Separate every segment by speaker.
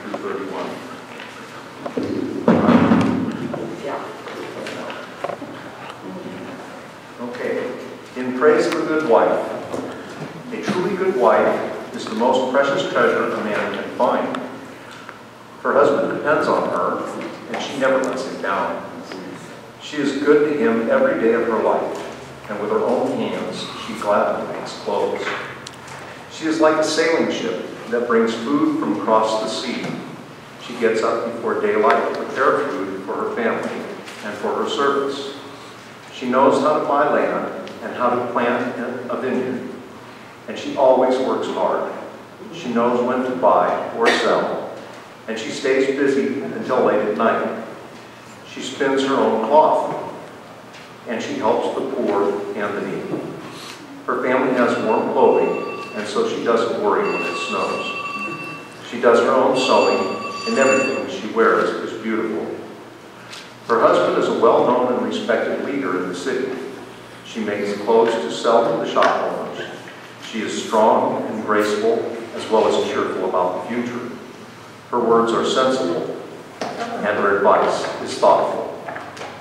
Speaker 1: through 31. Okay, in praise of a good wife. A truly good wife is the most precious treasure a man can find. Her husband depends on her, and she never lets him down. She is good to him every day of her life, and with her own hands, she gladly makes clothes. She is like a sailing ship that brings food from across the sea. She gets up before daylight to prepare food for her family and for her servants. She knows how to buy land and how to plant a vineyard, and she always works hard. She knows when to buy or sell, and she stays busy until late at night. She spins her own cloth, and she helps the poor and the needy. Her family has warm clothing, and so she doesn't worry when it snows. She does her own sewing, and everything she wears is beautiful. Her husband is a well-known and respected leader in the city. She makes clothes to sell to the shop owners. She is strong and graceful, as well as cheerful about the future. Her words are sensible, and her advice is thoughtful.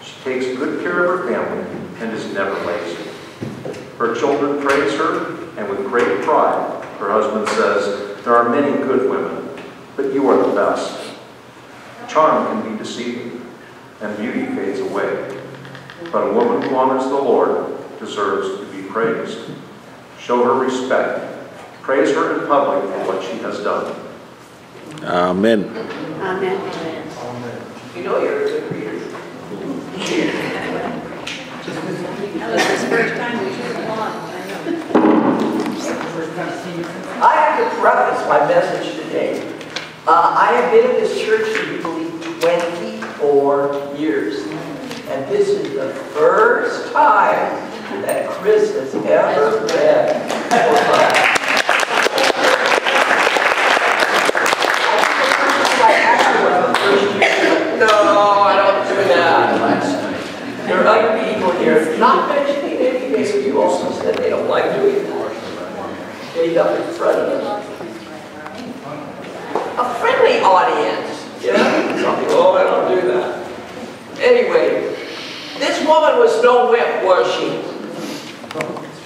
Speaker 1: She takes good care of her family and is never lazy. Her children praise her, and with great pride, her husband says, "There are many good women, but you are the best." Charm can be deceiving, and beauty fades away. But a woman who honors the Lord deserves to be praised. Show her respect. Praise her in public for what she has done.
Speaker 2: Amen.
Speaker 3: Amen.
Speaker 4: You know you're a good reader.
Speaker 3: That was his first time we should have won.
Speaker 4: I have to preface my message today. I have been in this church for 24 years. And this is the first time that Chris has ever read. No, I don't do that. There are other people here, not mentioning any names, you also said they don't like doing that. Stayed up in front of us. A friendly audience, yeah? Something, oh, I don't do that. Anyway, this woman was no wimp, was she?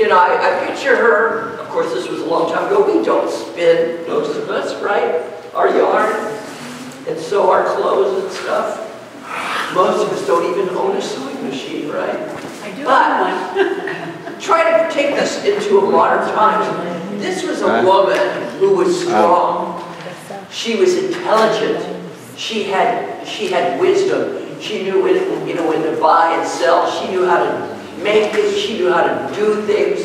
Speaker 4: You know, I picture her, of course this was a long time ago, we don't spin, most of us, right? Our yarn, and sew our clothes and stuff. Most of us don't even own a sewing machine, right?
Speaker 3: I do own one.
Speaker 4: Try to take this into a modern time. This was a woman who was strong. She was intelligent. She had wisdom. She knew when, you know, when to buy and sell. She knew how to make things. She knew how to do things.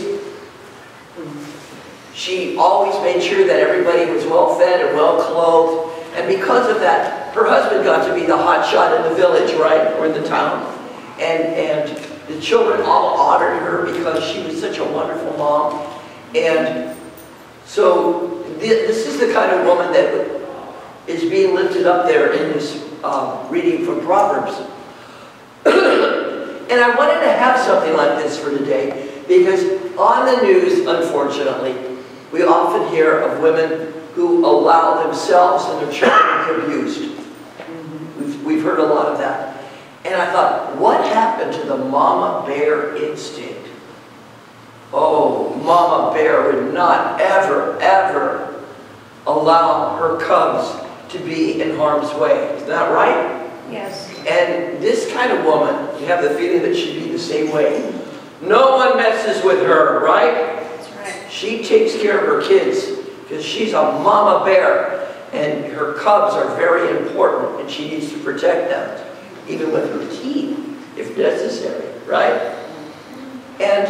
Speaker 4: She always made sure that everybody was well fed and well clothed. And because of that, her husband got to be the hot shot in the village, right, or in the town. And the children all honored her because she was such a wonderful mom. And so this is the kind of woman that is being lifted up there in this reading from Proverbs. And I wanted to have something like this for today because on the news, unfortunately, we often hear of women who allow themselves and their children to be abused. We've heard a lot of that. And I thought, what happened to the mama bear instinct? Oh, mama bear would not ever, ever allow her cubs to be in harm's way. Isn't that right?
Speaker 3: Yes.
Speaker 4: And this kind of woman, you have the feeling that she'd be the same way. No one messes with her, right?
Speaker 3: That's right.
Speaker 4: She takes care of her kids because she's a mama bear and her cubs are very important and she needs to protect them, even with her teeth, if necessary, right? And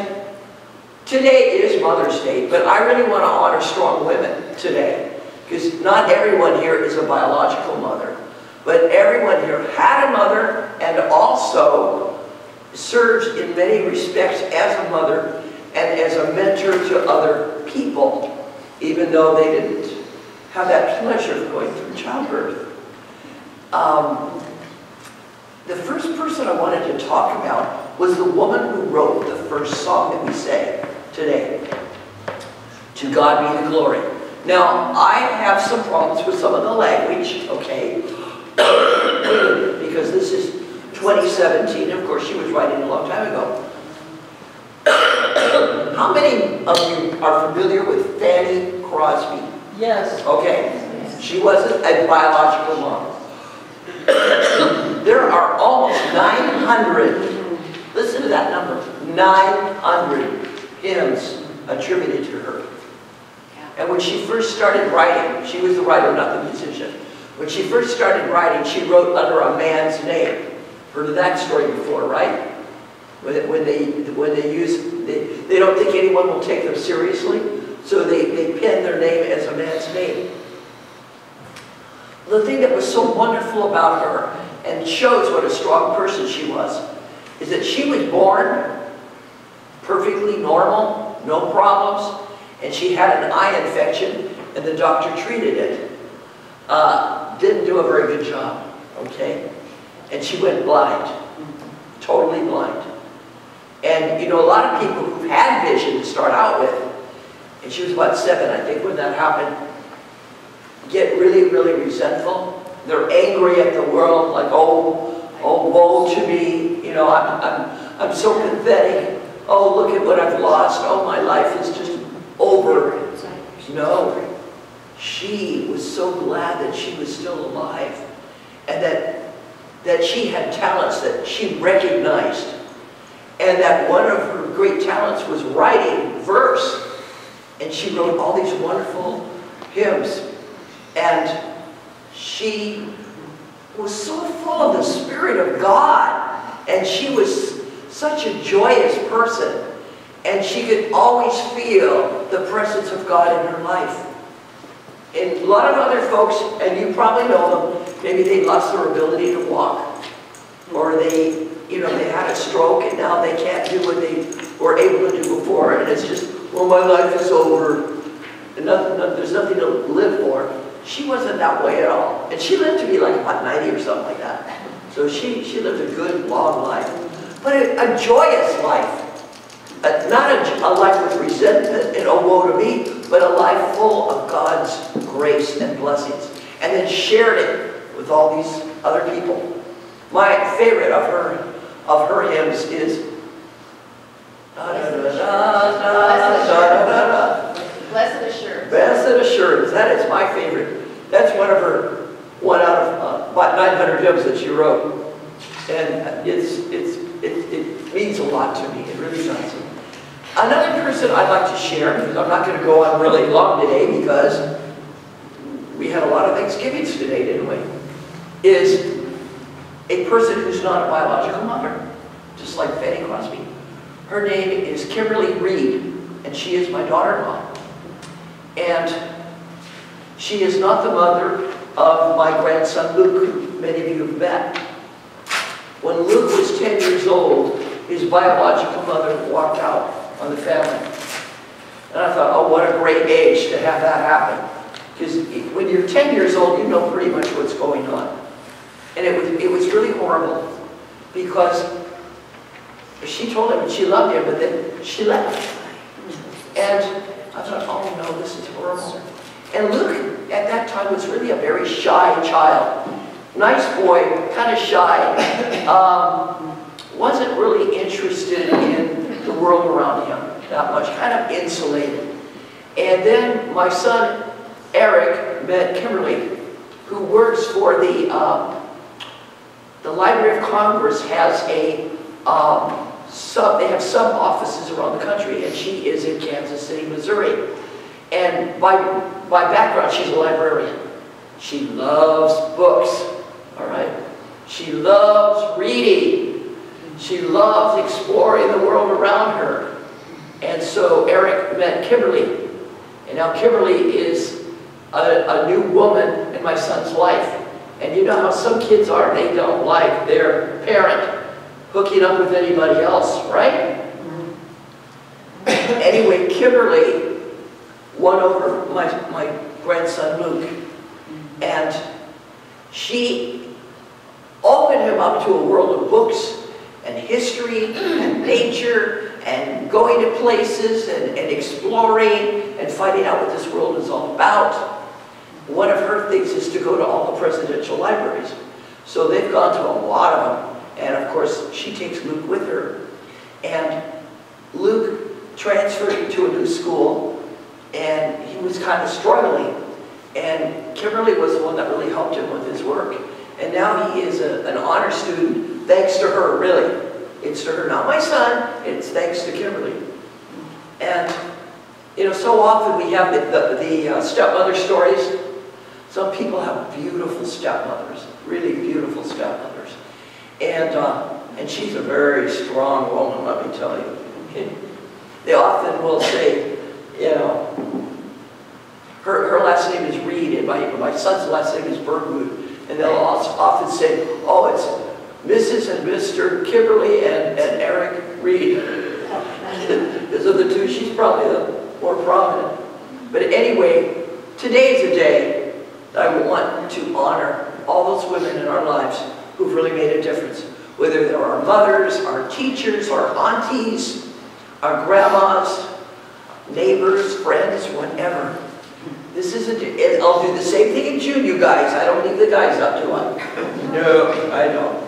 Speaker 4: today is Mother's Day, but I really want to honor strong women today because not everyone here is a biological mother, but everyone here had a mother and also serves in many respects as a mother and as a mentor to other people, even though they didn't have that pleasure of going through childbirth. The first person I wanted to talk about was the woman who wrote the first song that we sang today. To God be the glory. Now, I have some problems with some of the language of long time ago. How many of you are familiar with Fanny Crosby?
Speaker 5: Yes.
Speaker 4: Okay, she wasn't a biological mom. There are almost 900, listen to that number, 900 hymns attributed to her. And when she first started writing, she was the writer, not the musician. When she first started writing, she wrote under a man's name. Heard of that story before, right? When they use, they don't think anyone will take them seriously, so they pen their name as a man's name. The thing that was so wonderful about her, and shows what a strong person she was, is that she was born perfectly normal, no problems, and she had an eye infection, and the doctor treated it. Didn't do a very good job, okay? And she went blind, totally blind. And you know, a lot of people who had vision to start out with, and she was about 7, I think, when that happened, get really, really resentful. They're angry at the world, like, oh, woe to me. You know, I'm so pathetic. Oh, look at what I've lost. Oh, my life is just over. No. She was so glad that she was still alive, and that she had talents that she recognized, and that one of her great talents was writing verse, and she wrote all these wonderful hymns, and she was so full of the Spirit of God, and she was such a joyous person, and she could always feel the presence of God in her life. And a lot of other folks, and you probably know them, maybe they lost their ability to walk, or they, you know, they had a stroke and now they can't do what they were able to do before, and it's just, well, my life is over, and there's nothing to live for. She wasn't that way at all, and she lived to be like about 90 or something like that. So she lived a good, long life, but a joyous life. Not a life with resentment and oh woe to me, but a life full of God's grace and blessings. And then shared it with all these other people. My favorite of her hymns is
Speaker 3: Blessed assurance.
Speaker 4: Blessed Assurance. That is my favorite. That's one out of about 900 hymns that she wrote. And it means a lot to me. It really does. Another person I'd like to share, because I'm not going to go on really long today because we had a lot of Thanksgivings today, didn't we? Is a person who's not a biological mother, just like Fanny Crosby. Her name is Kimberly Reed, and she is my daughter-in-law. And she is not the mother of my grandson Luke, who many of you have met. When Luke was 10 years old, his biological mother walked out on the family. And I thought, oh, what a great age to have that happen. Because when you're 10 years old, you know pretty much what's going on. And it was really horrible, because she told him she loved him, but then she left. And I thought, oh no, this is horrible. And Luke, at that time, was really a very shy child. Nice boy, kind of shy. Wasn't really interested in the world around him that much, kind of insulated. And then my son, Eric, met Kimberly, who works for the Library of Congress has they have sub offices around the country, and she is in Kansas City, Missouri. And by background, she's a librarian. She loves books, all right? She loves reading. She loves exploring the world around her. And so Eric met Kimberly. And now Kimberly is a new woman in my son's life. And you know how some kids are, they don't like their parent hooking up with anybody else, right? Anyway, Kimberly won over my grandson Luke, and she opened him up to a world of books and history and nature and going to places and exploring and finding out what this world is all about. One of her things is to go to all the presidential libraries. So they've gone to a lot of them. And of course, she takes Luke with her. And Luke transferred to a new school, and he was kind of struggling. And Kimberly was the one that really helped him with his work. And now he is an honor student, thanks to her, really. It's to her, not my son, it's thanks to Kimberly. And, you know, so often we have the stepmother stories. Some people have beautiful stepmothers, really beautiful stepmothers. And she's a very strong woman, let me tell you. They often will say, you know, her last name is Reed, and my son's last name is Bergwood. And they'll often say, oh, it's Mrs. and Mr. Kimberly and Eric Reed. Because of the two, she's probably the more prominent. But anyway, today's a day that I want to honor all those women in our lives who've really made a difference. Whether they're our mothers, our teachers, our aunties, our grandmas, neighbors, friends, whatever. This is and I'll do the same thing in June, you guys. I don't leave the guys up, do I? No, I don't.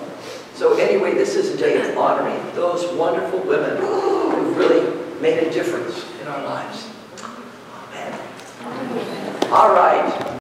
Speaker 4: So anyway, this is a day of honoring those wonderful women who've really made a difference in our lives. Amen. All right.